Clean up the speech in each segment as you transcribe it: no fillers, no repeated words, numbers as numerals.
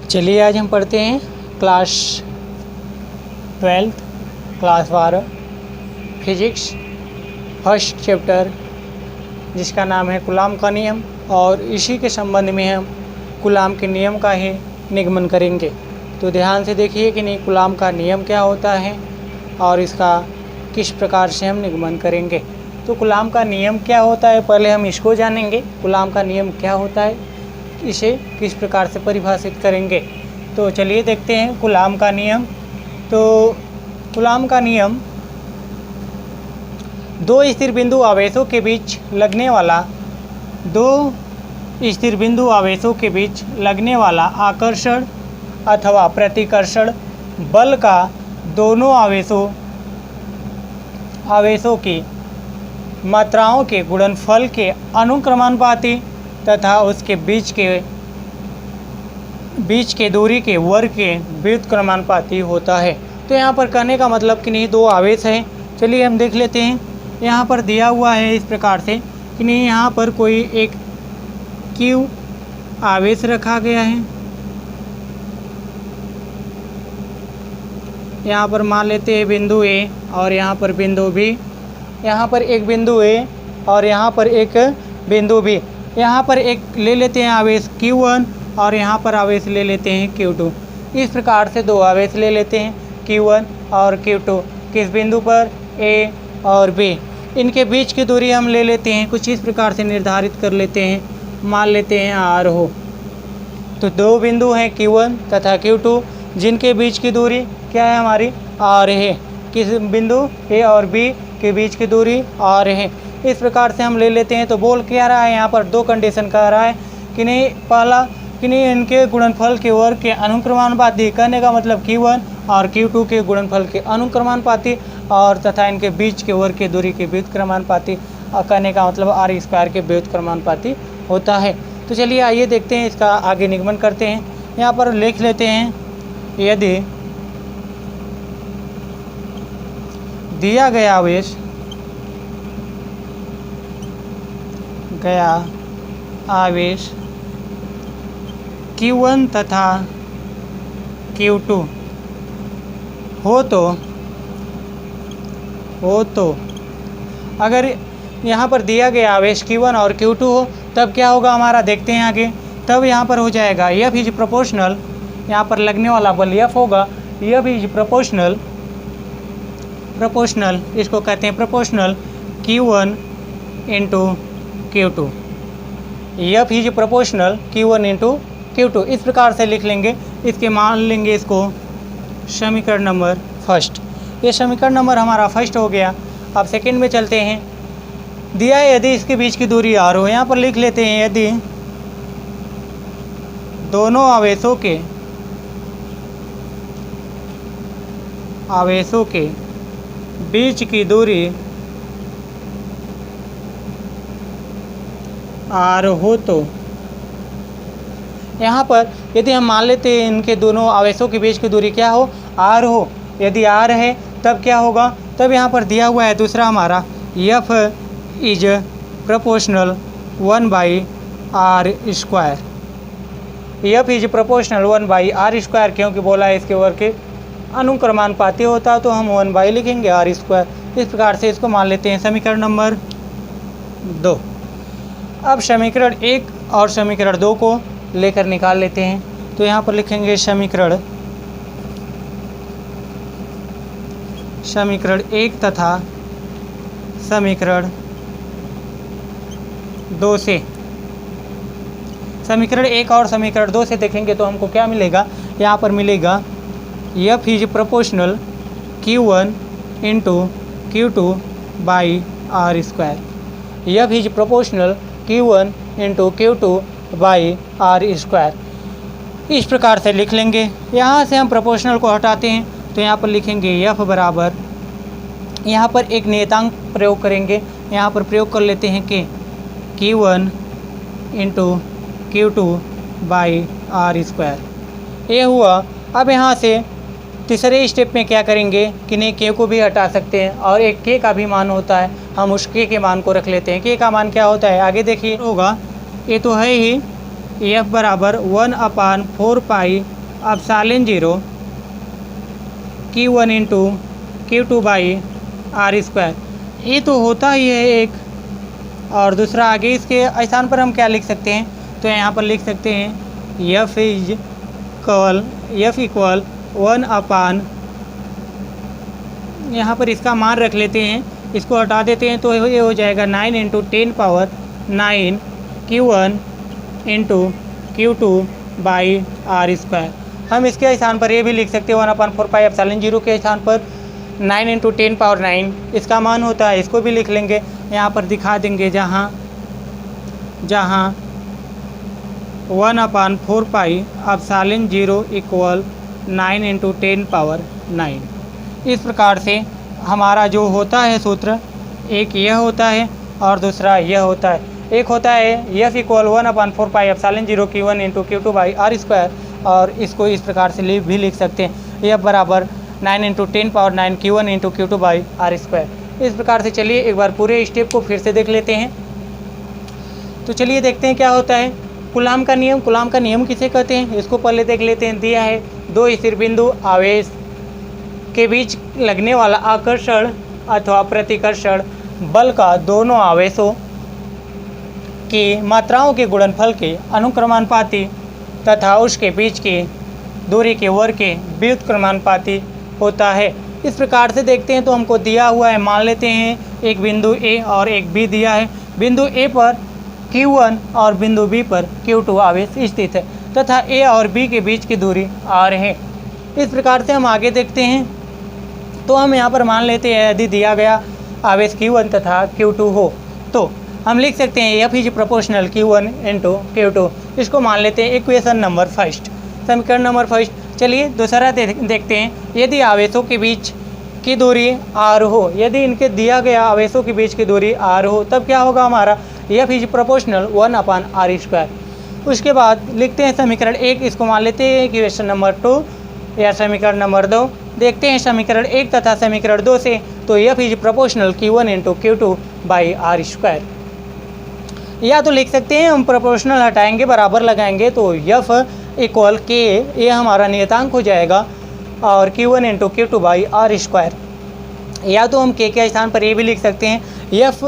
चलिए आज हम पढ़ते हैं class 12 class 12 physics first chapter, जिसका नाम है कूलाम का नियम। और इसी के संबंध में हम कूलाम के नियम का ही निगमन करेंगे। तो ध्यान से देखिए कि नहीं कूलाम का नियम क्या होता है और इसका किस प्रकार से हम निगमन करेंगे। तो कूलाम का नियम क्या होता है, पहले हम इसको जानेंगे। कूलाम का नियम क्या होता है, इसे किस प्रकार से परिभाषित करेंगे। तो चलिए देखते हैं कूलाम का नियम। तो कूलाम का नियम दो स्थिर बिंदु आवेशों के बीच लगने वाला आकर्षण अथवा प्रतिकर्षण बल का दोनों आवेशों की मात्राओं के गुणनफल के अनुक्रमानुपाती तथा उसके बीच के दूरी के वर्ग के व्युत्क्रमानुपाती होता है। तो यहाँ पर कहने का मतलब कि नहीं दो आवेश हैं। चलिए हम देख लेते हैं। यहाँ पर दिया हुआ है इस प्रकार से कि नहीं यहाँ पर कोई एक Q आवेश रखा गया है। यहाँ पर मान लेते हैं बिंदु A और यहाँ पर बिंदु B। यहाँ पर एक बिंदु A और यहाँ पर एक बिंदु B। यहाँ पर एक ले लेते हैं आवेश Q1 और यहाँ पर आवेश ले लेते हैं Q2। इस प्रकार से दो आवेश ले लेते हैं Q1 और Q2 किस बिंदु पर, A और B। इनके बीच की दूरी हम ले लेते हैं, कुछ इस प्रकार से निर्धारित कर लेते हैं, मान लेते हैं R हो। तो दो बिंदु हैं Q1 तथा Q2 जिनके बीच की दूरी क्या है हमारी, R है। किस बिंदु A और B के बीच की दूरी R है। इस प्रकार से हम ले लेते हैं। तो बोल क्या रहा है, यहाँ पर दो कंडीशन कह रहा है कि नहीं, पहला कि नहीं इनके गुणनफल के वर्ग के अनुक्रमानुपाती, कहने का मतलब Q1 और Q2 के गुणनफल के अनुक्रमानुपाती और तथा इनके बीच के वर्ग की दूरी के व्युत्क्रमानुपाती, और कहने का मतलब R स्क्वायर के व्युत्क्रमानुपाती होता है। तो चलिए आइए देखते हैं, इसका आगे निगमन करते हैं। यहाँ पर लिख लेते हैं, यदि दिया गया आवेश Q1 तथा Q2 हो तो अगर यहाँ पर दिया गया आवेश Q1 और Q2 हो तब क्या होगा हमारा, देखते हैं आगे। तब यहाँ पर हो जाएगा F इज प्रोपोर्शनल, यहाँ पर लगने वाला बल F होगा। F इज प्रोपोर्शनल, इसको कहते हैं proportional Q1 into Q2। F is proportional Q1 into Q2 इस प्रकार से लिख लेंगे। इसके मान लेंगे इसको समीकरण नंबर फर्स्ट। ये समीकरण नंबर हमारा फर्स्ट हो गया। अब सेकंड में चलते हैं। दिया है यदि इसके बीच की दूरी R हो, यहाँ पर लिख लेते हैं यदि दोनों आवेशों के बीच की दूरी R हो तो यहाँ पर यदि हम मान लेते हैं इनके दोनों आवेशों के बीच की दूरी क्या हो, R हो। यदि R है तब क्या होगा, तब यहाँ पर दिया हुआ है दूसरा हमारा F is proportional 1/r square. F is proportional 1/r square, क्योंकि बोला है इसके वर्ग के अनुक्रमानुपाती होता तो हम 1 लिखेंगे R स्क्वायर। इस प्रकार से इसको मान लेते हैं समीकरण नंबर 2। अब समीकरण 1 और समीकरण 2 को लेकर निकाल लेते हैं। तो यहाँ पर लिखेंगे समीकरण 1 तथा समीकरण 2 से। समीकरण 1 और समीकरण 2 से देखेंगे तो हमको क्या मिलेगा, यहाँ पर मिलेगा F is proportional Q1 into Q2/r square. F is proportional Q1 into Q2/r square इस प्रकार से लिख लेंगे। यहाँ से हम प्रोपोर्शनल को हटाते हैं तो यहाँ पर लिखेंगे F बराबर, यहाँ पर एक नियतांक प्रयोग करेंगे। यहाँ पर प्रयोग कर लेते हैं कि Q1 इंटू Q2/r स्क्वायर ये हुआ। अब यहाँ से तीसरे स्टेप में क्या करेंगे कि नहीं K को भी हटा सकते हैं और एक K का भी मान होता है, हम उस K के मान को रख लेते हैं। K का मान क्या होता है आगे देखिए होगा, ये तो है ही एफ बराबर 1/4 epsilon 0 Q1 into Q2 by R square. ये तो होता ही है एक। और दूसरा आगे इसके स्थान पर हम क्या लिख सकते हैं, तो यहाँ पर लिख सकते हैं F इक्वल 1/, यहाँ पर इसका मान रख लेते हैं, इसको हटा देते हैं तो ये हो जाएगा 9 × 10⁹ Q1 into Q2 by R square. हम इसके स्थान पर ये भी लिख सकते हैं 1/4 एप्सिलॉन 0 के स्थान पर 9 × 10⁹ इसका मान होता है, इसको भी लिख लेंगे। यहाँ पर दिखा देंगे जहाँ 1/4 एप्सिलॉन 0 इक्वल 9 × 10⁹। इस प्रकार से हमारा जो होता है सूत्र, एक यह होता है और दूसरा यह होता है। एक होता है F equal 1/4 epsilon 0 Q1 into Q2 by R square, और इसको इस प्रकार से भी लिख सकते हैं F बराबर 9 × 10⁹ Q1 into Q2 by R square. इस प्रकार से चलिए एक बार पूरे स्टेप को फिर से देख लेते हैं। तो चलिए देखते हैं क्या होता है। कूलाम का नियम, कूलाम का नियम किसे कहते हैं इसको पहले देख लेते हैं। दिया है दो स्थिर बिंदु आवेश के बीच लगने वाला आकर्षण अथवा प्रतिकर्षण बल का दोनों आवेशों की मात्राओं के गुणनफल के अनुक्रमानुपाती तथा उसके बीच की दूरी के वर्ग के व्युत्क्रमानुपाती होता है। इस प्रकार से देखते हैं तो हमको दिया हुआ है, मान लेते हैं एक बिंदु A और एक B दिया है। बिंदु A पर Q1 और बिंदु B पर Q2 आवेश स्थित है तथा A और B के बीच की दूरी R है। इस प्रकार से हम आगे देखते हैं तो हम यहाँ पर मान लेते हैं यदि दिया गया आवेश Q1 तथा Q2 हो तो हम लिख सकते हैं F is proportional Q1 into Q2। इसको मान लेते हैं इक्वेशन नंबर फर्स्ट, समीकरण नंबर फर्स्ट। चलिए दूसरा देखते हैं। यदि आवेशों के बीच की दूरी R हो, यदि इनके दिया गया आवेशों के बीच की दूरी R हो, तब क्या होगा हमारा F इज प्रोपोर्शनल 1/r²। उसके बाद लिखते हैं समीकरण 1, इसको मान लेते हैं इक्वेशन नंबर 2 या समीकरण नंबर 2। देखते हैं समीकरण 1 तथा समीकरण 2 से, तो F is proportional Q1 into Q2 by r²। या तो लिख सकते हैं हम प्रोपोर्शनल हटाएंगे बराबर लगाएंगे तो F इक्वल K, ये हमारा नियतांक हो जाएगा, और Q1 into Q2 by r²। या तो हम K के स्थान पर ये भी लिख सकते हैं F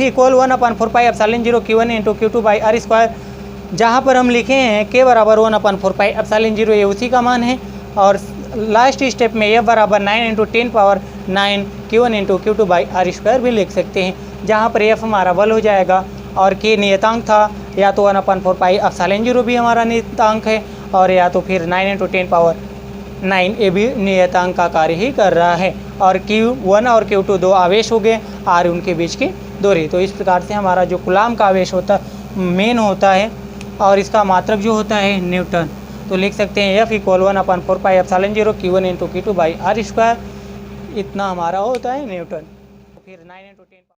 equal 1/4 epsilon 0 Q1 into Q2 by r²। जहाँ पर हम लिखे हैं K बराबर 1/4 एप्सिलॉन 0, ये उसी का मान है। और लास्ट स्टेप में F बराबर 9 × 10⁹ Q1 into Q2 by r² भी लिख सकते हैं, जहाँ पर F हमारा बल हो जाएगा और K नियतांक था। या तो 1/4 एप्सिलॉन 0 भी हमारा नियतांक है, और या तो फिर 9 × 10⁹ ये भी नियतांक का कार्य ही कर रहा है। और Q1 और Q2 दो आवेश हो गए, R उनके बीच की दूरी। तो इस प्रकार से हमारा जो कूलाम का आवेश होता मेन होता है और इसका मात्रक जो होता है न्यूटन। तो लिख सकते हैं F equal 1/4 epsilon 0 Q1 into Q2 by r²। इतना हमारा होता है न्यूटन। फिर 9 × 10